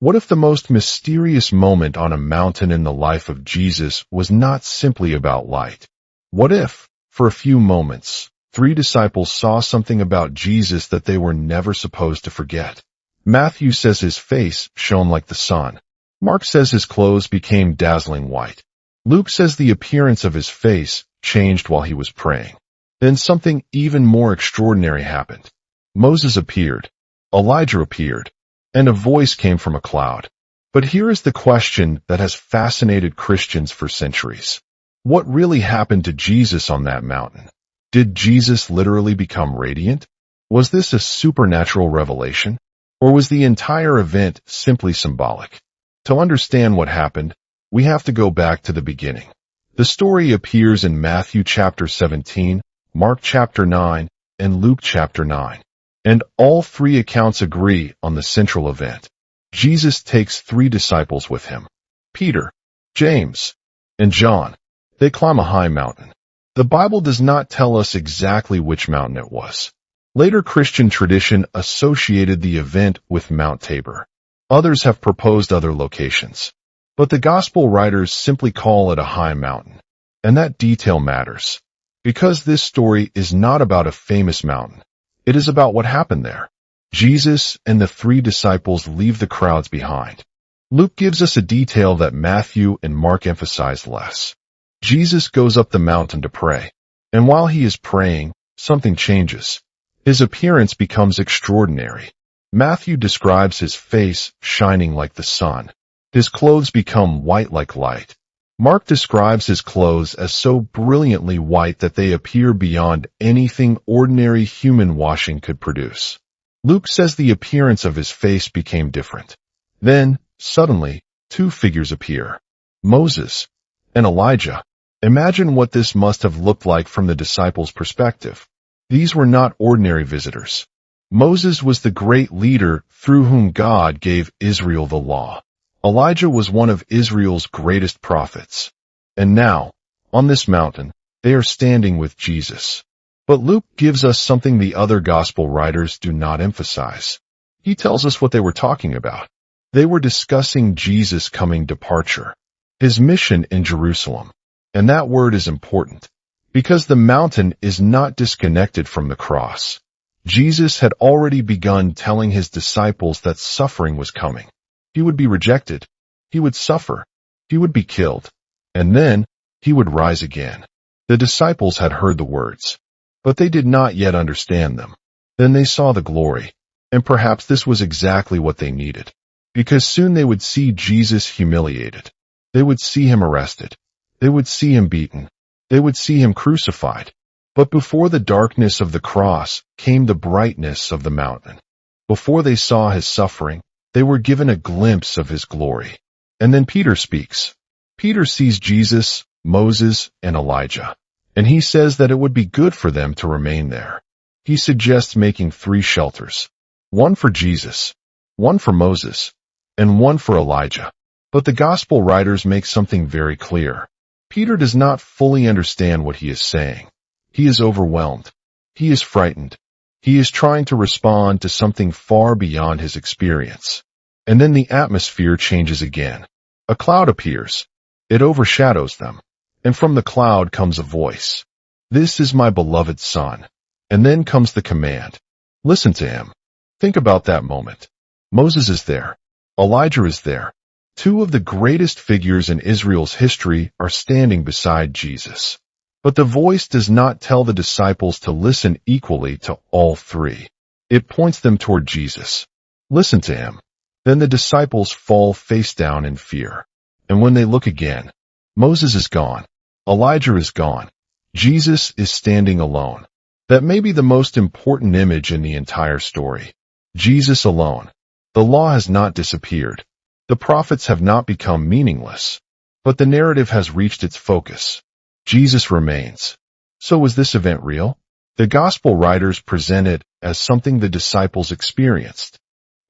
What if the most mysterious moment on a mountain in the life of Jesus was not simply about light? What if, for a few moments, 3 disciples saw something about Jesus that they were never supposed to forget? Matthew says his face shone like the sun. Mark says his clothes became dazzling white. Luke says the appearance of his face changed while he was praying. Then something even more extraordinary happened. Moses appeared, Elijah appeared, and a voice came from a cloud. But here is the question that has fascinated Christians for centuries. What really happened to Jesus on that mountain? Did Jesus literally become radiant? Was this a supernatural revelation? Or was the entire event simply symbolic? To understand what happened, we have to go back to the beginning. The story appears in Matthew chapter 17, Mark chapter 9, and Luke chapter 9. And all 3 accounts agree on the central event. Jesus takes 3 disciples with him: Peter, James, and John. They climb a high mountain. The Bible does not tell us exactly which mountain it was. Later Christian tradition associated the event with Mount Tabor. Others have proposed other locations. But the Gospel writers simply call it a high mountain. And that detail matters, because this story is not about a famous mountain. It is about what happened there. Jesus and the 3 disciples leave the crowds behind. Luke gives us a detail that Matthew and Mark emphasize less. Jesus goes up the mountain to pray. And while he is praying, something changes. His appearance becomes extraordinary. Matthew describes his face shining like the sun. His clothes become white like light. Mark describes his clothes as so brilliantly white that they appear beyond anything ordinary human washing could produce. Luke says the appearance of his face became different. Then, suddenly, 2 figures appear: Moses and Elijah. Imagine what this must have looked like from the disciples' perspective. These were not ordinary visitors. Moses was the great leader through whom God gave Israel the law. Elijah was one of Israel's greatest prophets. And now, on this mountain, they are standing with Jesus. But Luke gives us something the other gospel writers do not emphasize. He tells us what they were talking about. They were discussing Jesus' coming departure, his mission in Jerusalem. And that word is important, because the mountain is not disconnected from the cross. Jesus had already begun telling his disciples that suffering was coming. He would be rejected. He would suffer. He would be killed. And then he would rise again. The disciples had heard the words, but they did not yet understand them. Then they saw the glory, and perhaps this was exactly what they needed, because soon they would see Jesus humiliated. They would see him arrested. They would see him beaten. They would see him crucified. But before the darkness of the cross came the brightness of the mountain. Before they saw his suffering, they were given a glimpse of his glory. And then Peter speaks. Peter sees Jesus, Moses, and Elijah, and he says that it would be good for them to remain there. He suggests making 3 shelters, one for Jesus, one for Moses, and one for Elijah. But the gospel writers make something very clear. Peter does not fully understand what he is saying. He is overwhelmed. He is frightened. He is trying to respond to something far beyond his experience. And then the atmosphere changes again. A cloud appears. It overshadows them. And from the cloud comes a voice. "This is my beloved Son." And then comes the command. Listen to him. Think about that moment. Moses is there. Elijah is there. 2 of the greatest figures in Israel's history are standing beside Jesus. But the voice does not tell the disciples to listen equally to all 3. It points them toward Jesus. Listen to him. Then the disciples fall face down in fear. And when they look again, Moses is gone. Elijah is gone. Jesus is standing alone. That may be the most important image in the entire story. Jesus alone. The law has not disappeared. The prophets have not become meaningless. But the narrative has reached its focus. Jesus remains. So was this event real? The gospel writers present it as something the disciples experienced.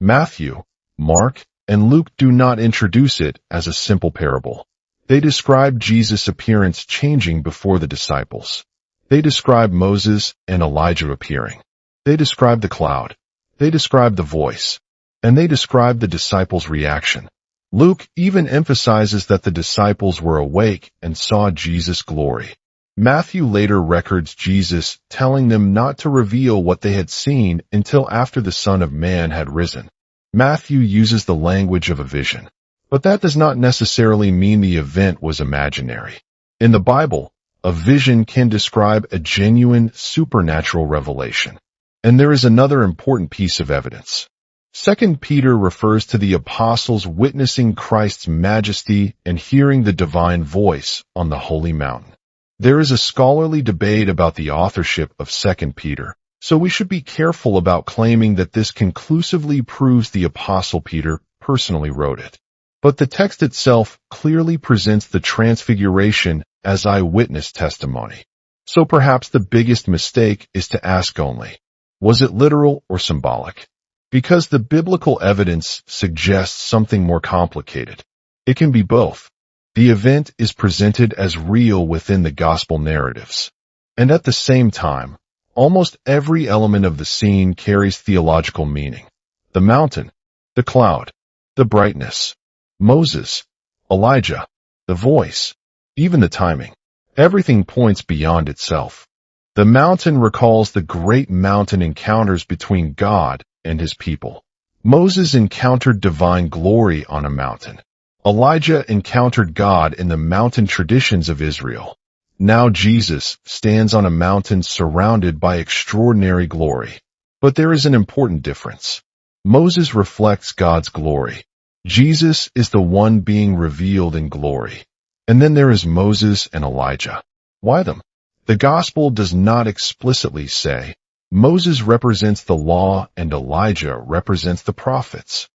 Matthew, Mark, and Luke do not introduce it as a simple parable. They describe Jesus' appearance changing before the disciples. They describe Moses and Elijah appearing. They describe the cloud. They describe the voice. and they describe the disciples' reaction. Luke even emphasizes that the disciples were awake and saw Jesus' glory. Matthew later records Jesus telling them not to reveal what they had seen until after the Son of Man had risen. Matthew uses the language of a vision, but that does not necessarily mean the event was imaginary. In the Bible, a vision can describe a genuine supernatural revelation. And there is another important piece of evidence. 2 Peter refers to the apostles witnessing Christ's majesty and hearing the divine voice on the holy mountain. There is a scholarly debate about the authorship of 2 Peter, so we should be careful about claiming that this conclusively proves the apostle Peter personally wrote it. But the text itself clearly presents the Transfiguration as eyewitness testimony. So perhaps the biggest mistake is to ask only, was it literal or symbolic? Because the biblical evidence suggests something more complicated. It can be both. The event is presented as real within the gospel narratives. And at the same time, almost every element of the scene carries theological meaning. The mountain, the cloud, the brightness, Moses, Elijah, the voice, even the timing. Everything points beyond itself. The mountain recalls the great mountain encounters between God and his people. Moses encountered divine glory on a mountain. Elijah encountered God in the mountain traditions of Israel. Now Jesus stands on a mountain surrounded by extraordinary glory. But there is an important difference. Moses reflects God's glory. Jesus is the one being revealed in glory. And then there is Moses and Elijah. Why them? The gospel does not explicitly say, Moses represents the law and Elijah represents the prophets.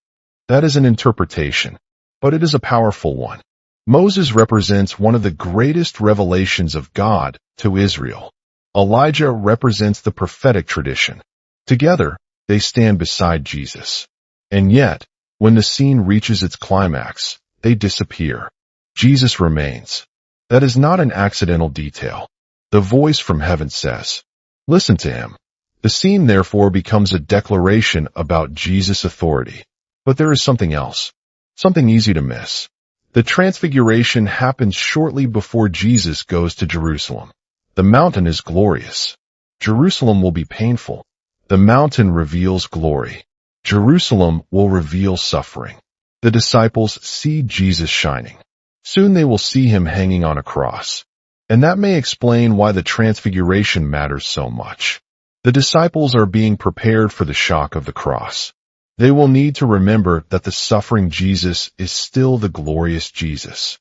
That is an interpretation, but it is a powerful one. Moses represents one of the greatest revelations of God to Israel. Elijah represents the prophetic tradition. Together, they stand beside Jesus. And yet, when the scene reaches its climax, they disappear. Jesus remains. That is not an accidental detail. The voice from heaven says, listen to him. The scene therefore becomes a declaration about Jesus' authority. But there is something else. Something easy to miss. The Transfiguration happens shortly before Jesus goes to Jerusalem. The mountain is glorious. Jerusalem will be painful. The mountain reveals glory. Jerusalem will reveal suffering. The disciples see Jesus shining. Soon they will see him hanging on a cross. And that may explain why the Transfiguration matters so much. The disciples are being prepared for the shock of the cross. They will need to remember that the suffering Jesus is still the glorious Jesus.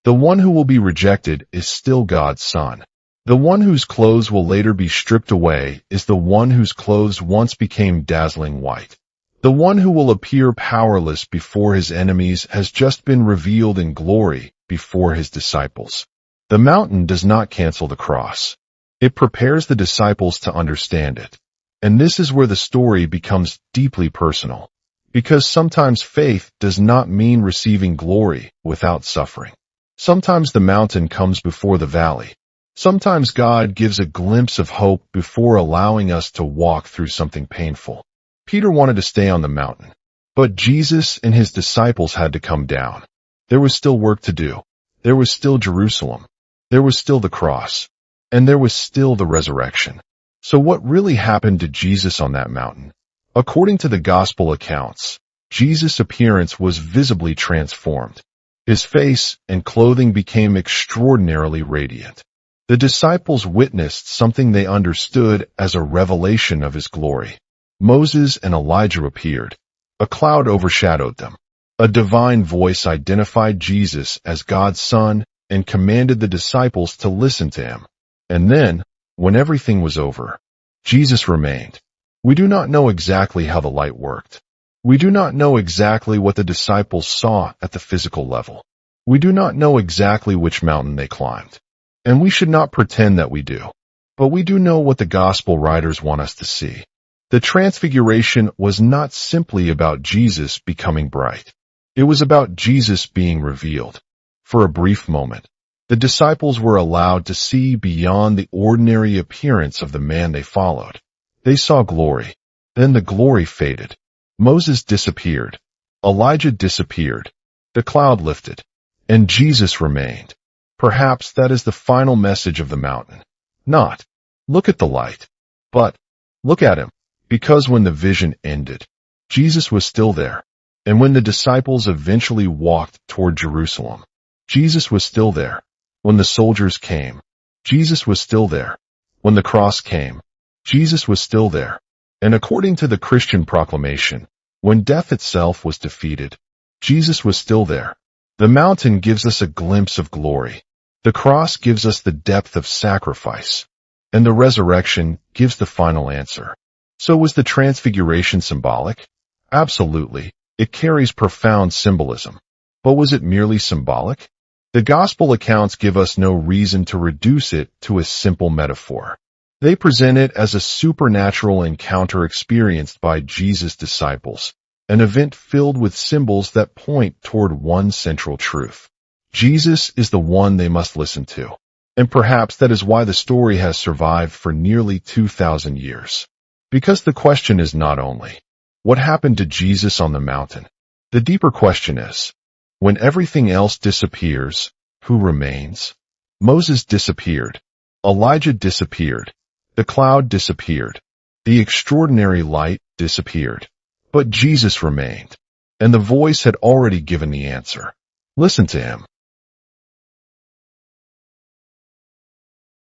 The one who will be rejected is still God's Son. The one whose clothes will later be stripped away is the one whose clothes once became dazzling white. The one who will appear powerless before his enemies has just been revealed in glory before his disciples. The mountain does not cancel the cross. It prepares the disciples to understand it. And this is where the story becomes deeply personal. Because sometimes faith does not mean receiving glory without suffering. Sometimes the mountain comes before the valley. Sometimes God gives a glimpse of hope before allowing us to walk through something painful. Peter wanted to stay on the mountain, but Jesus and his disciples had to come down. There was still work to do. There was still Jerusalem. There was still the cross. And there was still the resurrection. So what really happened to Jesus on that mountain? According to the gospel accounts, Jesus' appearance was visibly transformed. His face and clothing became extraordinarily radiant. The disciples witnessed something they understood as a revelation of his glory. Moses and Elijah appeared. A cloud overshadowed them. A divine voice identified Jesus as God's Son and commanded the disciples to listen to him. And then, when everything was over, Jesus remained. We do not know exactly how the light worked. We do not know exactly what the disciples saw at the physical level. We do not know exactly which mountain they climbed. And we should not pretend that we do. But we do know what the gospel writers want us to see. The Transfiguration was not simply about Jesus becoming bright. It was about Jesus being revealed. For a brief moment, the disciples were allowed to see beyond the ordinary appearance of the man they followed. They saw glory. Then the glory faded. Moses disappeared. Elijah disappeared. The cloud lifted. And Jesus remained. Perhaps that is the final message of the mountain. Not, look at the light, but, look at him. Because when the vision ended, Jesus was still there. And when the disciples eventually walked toward Jerusalem, Jesus was still there. When the soldiers came, Jesus was still there. When the cross came, Jesus was still there. And according to the Christian proclamation, when death itself was defeated, Jesus was still there. The mountain gives us a glimpse of glory. The cross gives us the depth of sacrifice. And the resurrection gives the final answer. So was the Transfiguration symbolic? Absolutely. It carries profound symbolism. But was it merely symbolic? The Gospel accounts give us no reason to reduce it to a simple metaphor. They present it as a supernatural encounter experienced by Jesus' disciples, an event filled with symbols that point toward one central truth. Jesus is the one they must listen to. And perhaps that is why the story has survived for nearly 2,000 years. Because the question is not only, what happened to Jesus on the mountain? The deeper question is, when everything else disappears, who remains? Moses disappeared. Elijah disappeared. The cloud disappeared. The extraordinary light disappeared. But Jesus remained. And the voice had already given the answer. Listen to him.